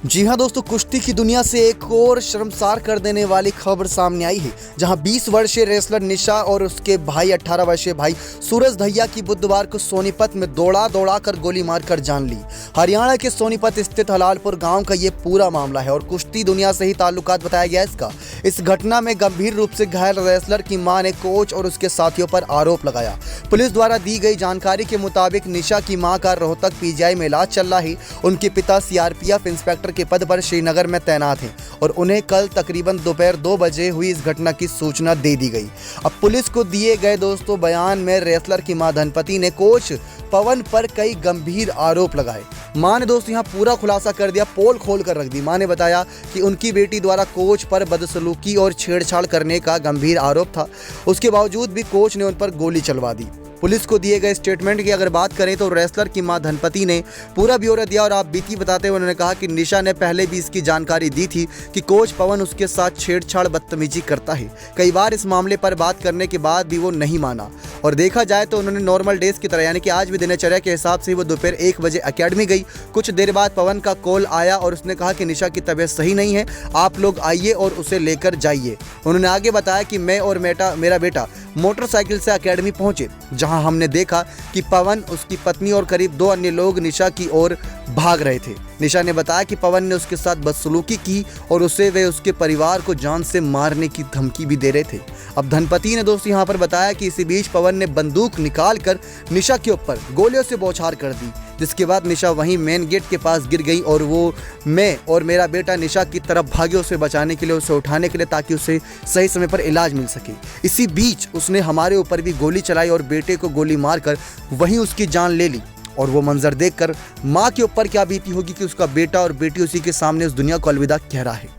जी हाँ दोस्तों, कुश्ती की दुनिया से एक और शर्मसार कर देने वाली खबर सामने आई है, जहां 20 वर्षीय रेसलर निशा और उसके भाई 18 वर्षीय भाई सूरज दहिया की बुधवार को सोनीपत में दौड़ा कर गोली मारकर जान ली। हरियाणा के सोनीपत स्थित हलालपुर गांव का ये पूरा मामला है और कुश्ती दुनिया से ही ताल्लुकात बताया गया इसका। इस घटना में गंभीर रूप से घायल रेसलर की मां ने कोच और उसके साथियों पर आरोप लगाया। पुलिस द्वारा दी गई जानकारी के मुताबिक निशा की मां का रोहतक पीजीआई में इलाज चल रहा है। उनके पिता सीआरपीएफ इंस्पेक्टर के पद पर श्रीनगर में तैनात हैं और उन्हें कल तकरीबन दोपहर 2 बजे हुई इस घटना की सूचना दे दी गई। अब पुलिस को दिए गए दोस्तों बयान में रेसलर की मां धनपति ने कोच पवन पर कई गंभीर आरोप लगाए। मां ने दोस्तों यहाँ पूरा खुलासा कर दिया, पोल खोल कर रख दी। मां ने बताया कि उनकी बेटी द्वारा कोच पर बदसलूकी और छेड़छाड़ करने का गंभीर आरोप था। उसके बावजूद भी कोच ने उन पर गोली चलवा दी। पुलिस को दिए गए स्टेटमेंट की अगर बात करें तो रेसलर की मां धनपति ने पूरा ब्यौरा दिया और आप बीती बताते हुए उन्होंने कहा कि निशा ने पहले भी इसकी जानकारी दी थी कि कोच पवन उसके साथ छेड़छाड़ बदतमीजी करता है। कई बार इस मामले पर बात करने के बाद भी वो नहीं माना और देखा जाए तो उन्होंने नॉर्मल डेज की तरह यानी कि आज भी दिनचर्या के हिसाब से वो दोपहर 1 बजे अकेडमी गई। कुछ देर बाद पवन का कॉल आया और उसने कहा कि निशा की तबीयत सही नहीं है, आप लोग आइए और उसे लेकर जाइए। उन्होंने आगे बताया कि मैं और मेरा बेटा मोटरसाइकिल से अकेडमी पहुंचे, जहां हमने देखा कि पवन, उसकी पत्नी और करीब 2 अन्य लोग निशा की ओर भाग रहे थे। निशा ने बताया कि पवन ने उसके साथ बदसलूकी की और उसे वे उसके परिवार को जान से मारने की धमकी भी दे रहे थे। अब धनपति ने दोस्तों यहाँ पर बताया कि इसी बीच पवन ने बंदूक निकालकर निशा के ऊपर गोलियों से बौछार कर दी, जिसके बाद निशा वहीं मेन गेट के पास गिर गई और वो मैं और मेरा बेटा निशा की तरफ भागे उसे बचाने के लिए, उसे उठाने के लिए, ताकि उसे सही समय पर इलाज मिल सके। इसी बीच उसने हमारे ऊपर भी गोली चलाई और बेटे को गोली मारकर वहीं उसकी जान ले ली। और वो मंजर देखकर माँ के ऊपर क्या बीती होगी कि उसका बेटा और बेटी उसी के सामने उस दुनिया को अलविदा कह रहा है।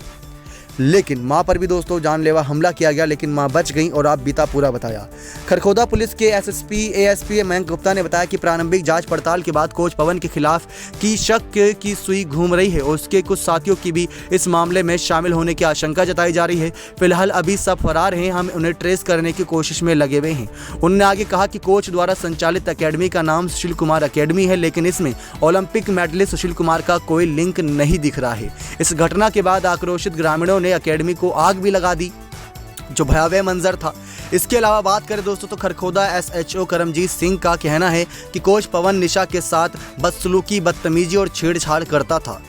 लेकिन मां पर भी दोस्तों जानलेवा हमला किया गया, लेकिन मां बच गई और आप बीता पूरा बताया। खरखोदा पुलिस के एसएसपी एएसपी मयंक गुप्ता ने बताया कि प्रारंभिक जांच पड़ताल के बाद कोच पवन के खिलाफ की शक की सुई घूम रही है और उसके कुछ साथियों की भी इस मामले में शामिल होने की आशंका जताई जा रही है। फिलहाल अभी सब फरार हैं, हम उन्हें ट्रेस करने की कोशिश में लगे हुए हैं। उन्होंने आगे कहा कि कोच द्वारा संचालित अकेडमी का नाम सुशील कुमार अकेडमी है, लेकिन इसमें ओलंपिक मेडलिस्ट सुशील कुमार का कोई लिंक नहीं दिख रहा है। इस घटना के बाद आक्रोशित ग्रामीणों ने अकेडमी को आग भी लगा दी, जो भयावह मंजर था। इसके अलावा बात करें दोस्तों तो खरखोदा एसएचओ करमजीत सिंह का कहना है कि कोच पवन निशा के साथ बदसलूकी, बदतमीजी और छेड़छाड़ करता था।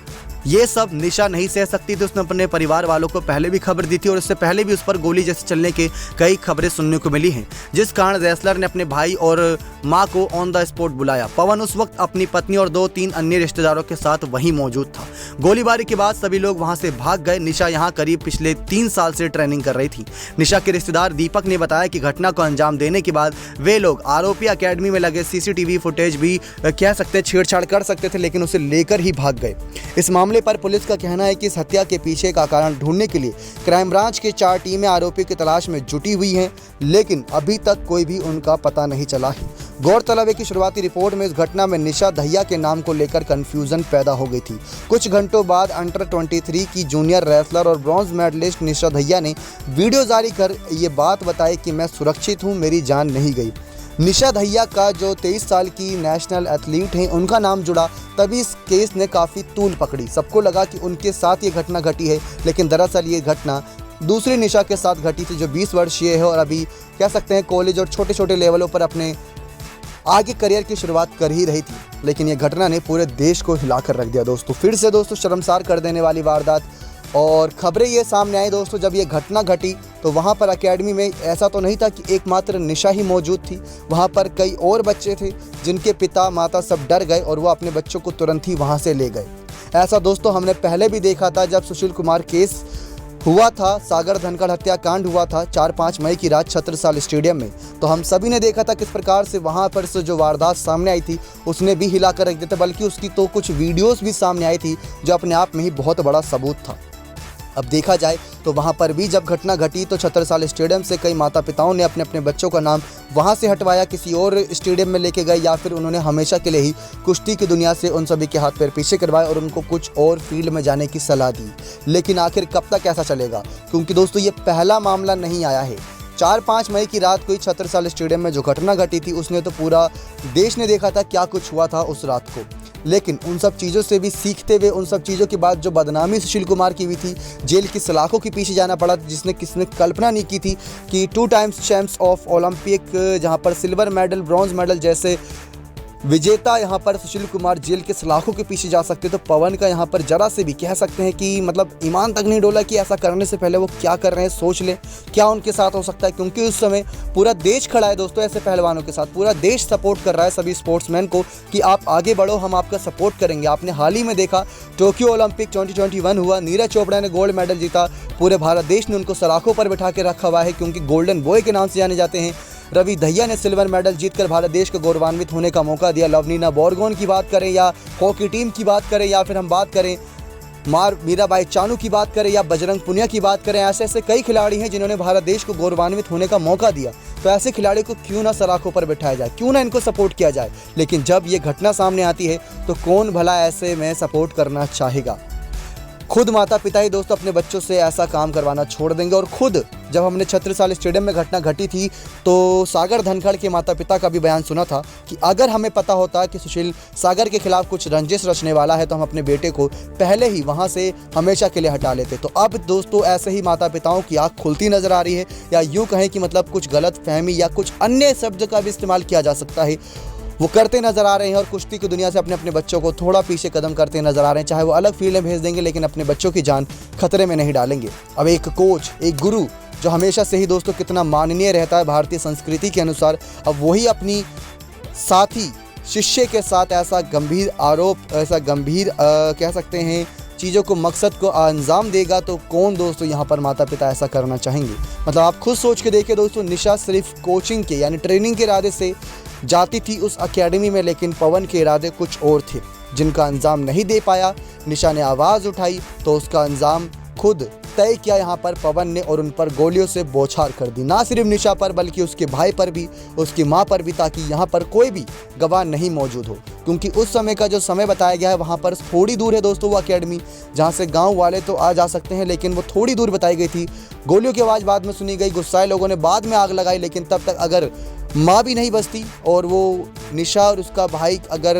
ये सब निशा नहीं सह सकती थी। उसने अपने परिवार वालों को पहले भी खबर दी थी और इससे पहले भी उस पर गोली जैसे चलने के कई खबरें सुनने को मिली हैं, जिस कारण रेसलर ने अपने भाई और मां को ऑन द स्पॉट बुलाया। पवन उस वक्त अपनी पत्नी और 2-3 अन्य रिश्तेदारों के साथ वहीं मौजूद था। गोलीबारी के बाद सभी लोग वहां से भाग गए। निशा यहाँ करीब पिछले 3 साल से ट्रेनिंग कर रही थी। निशा के रिश्तेदार दीपक ने बताया कि घटना को अंजाम देने के बाद वे लोग आरोपी अकेडमी में लगे सीसीटीवी फुटेज भी कह सकते छेड़छाड़ कर सकते थे, लेकिन उसे लेकर ही भाग गए। इस मामले पर पुलिस का कहना है कि इस हत्या के पीछे का कारण ढूंढने के लिए क्राइम ब्रांच की 4 टीमें आरोपी की तलाश में जुटी हुई हैं, लेकिन अभी तक कोई भी उनका पता नहीं चला है। गौरतलब है कि शुरुआती रिपोर्ट में इस घटना में निशा दहिया के नाम को लेकर कंफ्यूजन पैदा हो गई थी। कुछ घंटों बाद अंडर 23 की जूनियर रेसलर और ब्रॉन्ज मेडलिस्ट निशा दहिया ने वीडियो जारी कर ये बात बताई कि मैं सुरक्षित हूँ, मेरी जान नहीं गई। निशा दहिया का जो 23 साल की नेशनल एथलीट हैं, उनका नाम जुड़ा, तभी इस केस ने काफ़ी तूल पकड़ी। सबको लगा कि उनके साथ ये घटना घटी है, लेकिन दरअसल ये घटना दूसरी निशा के साथ घटी थी, जो 20 वर्षीय है और अभी कह सकते हैं कॉलेज और छोटे छोटे लेवलों पर अपने आगे करियर की शुरुआत कर ही रही थी। लेकिन ये घटना ने पूरे देश को हिला कर रख दिया दोस्तों। फिर से दोस्तों शर्मसार कर देने वाली वारदात और खबरें ये सामने आई दोस्तों। जब ये घटना घटी तो वहाँ पर अकेडमी में ऐसा तो नहीं था कि एकमात्र निशा ही मौजूद थी, वहाँ पर कई और बच्चे थे जिनके पिता माता सब डर गए और वो अपने बच्चों को तुरंत ही वहाँ से ले गए। ऐसा दोस्तों हमने पहले भी देखा था जब सुशील कुमार केस हुआ था, सागर धनखड़ हत्याकांड हुआ था 4-5 मई की रात छत्रसाल स्टेडियम में, तो हम सभी ने देखा था किस प्रकार से वहां पर से जो वारदात सामने आई थी उसने भी हिला कर रख दिया था। बल्कि उसकी तो कुछ वीडियोस भी सामने आई थी जो अपने आप में ही बहुत बड़ा सबूत था। अब देखा जाए तो वहां पर भी जब घटना घटी तो छत्रसाल स्टेडियम से कई माता पिताओं ने अपने अपने बच्चों का नाम वहां से हटवाया, किसी और स्टेडियम में लेके गए, या फिर उन्होंने हमेशा के लिए ही कुश्ती की दुनिया से उन सभी के हाथ पैर पीछे करवाए और उनको कुछ और फील्ड में जाने की सलाह दी। लेकिन आखिर कब तक ऐसा चलेगा, क्योंकि दोस्तों ये पहला मामला नहीं आया है। 4-5 मई की रात को छत्रसाल स्टेडियम में जो घटना घटी थी उसने तो पूरा देश ने देखा था क्या कुछ हुआ था उस रात को। लेकिन उन सब चीज़ों से भी सीखते हुए, उन सब चीज़ों के बाद जो बदनामी सुशील कुमार की हुई थी, जेल की सलाखों के पीछे जाना पड़ा, जिसने किसने कल्पना नहीं की थी कि 2 टाइम्स चैंप्स ऑफ ओलंपिक, जहाँ पर सिल्वर मेडल, ब्रॉन्ज मेडल जैसे विजेता यहाँ पर सुशील कुमार जेल के सलाखों के पीछे जा सकते। तो पवन का यहाँ पर जरा से भी कह सकते हैं कि मतलब ईमान तक नहीं डोला कि ऐसा करने से पहले वो क्या कर रहे हैं, सोच लें क्या उनके साथ हो सकता है, क्योंकि उस समय पूरा देश खड़ा है दोस्तों ऐसे पहलवानों के साथ। पूरा देश सपोर्ट कर रहा है सभी स्पोर्ट्समैन को कि आप आगे बढ़ो, हम आपका सपोर्ट करेंगे। आपने हाल ही में देखा टोक्यो ओलंपिक 2021 हुआ, नीरज चोपड़ा ने गोल्ड मेडल जीता, पूरे भारत देश ने उनको सलाखों पर बिठा के रखा हुआ है क्योंकि गोल्डन बॉय के नाम से जाने जाते हैं। रवि दहिया ने सिल्वर मेडल जीतकर भारत देश को गौरवान्वित होने का मौका दिया। लवलीना बोरगोन की बात करें या हॉकी टीम की बात करें या फिर हम बात करें मीराबाई चानू की बात करें या बजरंग पुनिया की बात करें, ऐसे ऐसे कई खिलाड़ी हैं जिन्होंने भारत देश को गौरवान्वित होने का मौका दिया। तो ऐसे खिलाड़ी को क्यों ना सलाखों पर बिठाया जाए, क्यों ना इनको सपोर्ट किया जाए। लेकिन जब ये घटना सामने आती है तो कौन भला ऐसे में सपोर्ट करना चाहेगा। खुद माता पिता ही दोस्तों अपने बच्चों से ऐसा काम करवाना छोड़ देंगे। और खुद जब हमने छत्रसाल स्टेडियम में घटना घटी थी तो सागर धनखड़ के माता पिता का भी बयान सुना था कि अगर हमें पता होता कि सुशील सागर के खिलाफ कुछ रंजिश रचने वाला है तो हम अपने बेटे को पहले ही वहां से हमेशा के लिए हटा लेते। तो अब दोस्तों ऐसे ही माता पिताओं की आँख खुलती नजर आ रही है, या यूँ कहें कि मतलब कुछ गलत फहमी या कुछ अन्य शब्द का भी इस्तेमाल किया जा सकता है, वो करते नजर आ रहे हैं और कुश्ती की दुनिया से अपने अपने बच्चों को थोड़ा पीछे कदम करते नजर आ रहे हैं। चाहे वो अलग फील्ड में भेज देंगे लेकिन अपने बच्चों की जान खतरे में नहीं डालेंगे। अब एक कोच, एक गुरु जो हमेशा से ही दोस्तों कितना माननीय रहता है भारतीय संस्कृति के अनुसार, अब वही अपनी साथी शिष्य के साथ ऐसा गंभीर आरोप, ऐसा गंभीर कह सकते हैं चीज़ों को, मकसद को अंजाम देगा तो कौन दोस्तों यहाँ पर माता पिता ऐसा करना चाहेंगे। मतलब आप खुद सोच के देखिए दोस्तों, निशा सिर्फ कोचिंग के यानी ट्रेनिंग के इरादे से जाती थी उस एकेडमी में, लेकिन पवन के इरादे कुछ और थे जिनका अंजाम नहीं दे पाया। निशा ने आवाज़ उठाई तो उसका अंजाम खुद तय किया यहाँ पर पवन ने और उन पर गोलियों से बौछार कर दी। ना सिर्फ निशा पर बल्कि उसके भाई पर भी, उसकी माँ पर भी, ताकि यहाँ पर कोई भी गवाह नहीं मौजूद हो। क्योंकि उस समय का जो समय बताया गया है वहाँ पर थोड़ी दूर है दोस्तों वो एकेडमी, जहाँ से गांव वाले तो आ जा सकते हैं, लेकिन वो थोड़ी दूर बताई गई थी। गोलियों की आवाज़ बाद में सुनी गई, गुस्साए लोगों ने बाद में आग लगाई, लेकिन तब तक अगर माँ भी नहीं बचती और वो निशा और उसका भाई अगर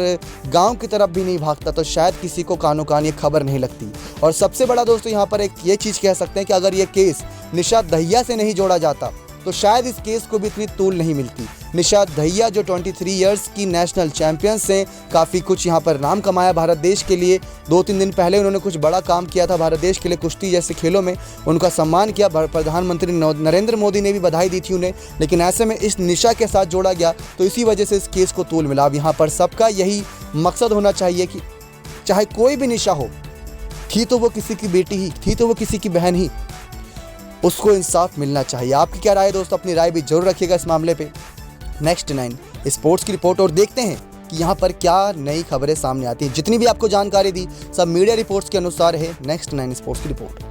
गांव की तरफ भी नहीं भागता तो शायद किसी को कानो कान ये खबर नहीं लगती। और सबसे बड़ा दोस्तों यहाँ पर एक ये चीज़ कह सकते हैं कि अगर ये केस निशा दहिया से नहीं जोड़ा जाता तो शायद इस केस को भी इतनी तूल नहीं मिलती। निशा दहिया जो 23 इयर्स की नेशनल चैंपियंस हैं, काफ़ी कुछ यहाँ पर नाम कमाया भारत देश के लिए। 2-3 दिन पहले उन्होंने कुछ बड़ा काम किया था भारत देश के लिए, कुश्ती जैसे खेलों में उनका सम्मान किया। प्रधानमंत्री नरेंद्र मोदी ने भी बधाई दी थी उन्हें, लेकिन ऐसे में इस निशा के साथ जोड़ा गया तो इसी वजह से इस केस को तूल मिला। अब यहाँ पर सबका यही मकसद होना चाहिए कि चाहे कोई भी निशा हो, थी तो वो किसी की बेटी ही, थी तो वो किसी की बहन ही, उसको इंसाफ मिलना चाहिए। आपकी क्या राय है दोस्तों, अपनी राय भी जरूर रखिएगा इस मामले पे। नेक्स्ट 9 स्पोर्ट्स की रिपोर्ट, और देखते हैं कि यहाँ पर क्या नई खबरें सामने आती हैं। जितनी भी आपको जानकारी दी सब मीडिया रिपोर्ट्स के अनुसार है। नेक्स्ट 9 स्पोर्ट्स की रिपोर्ट।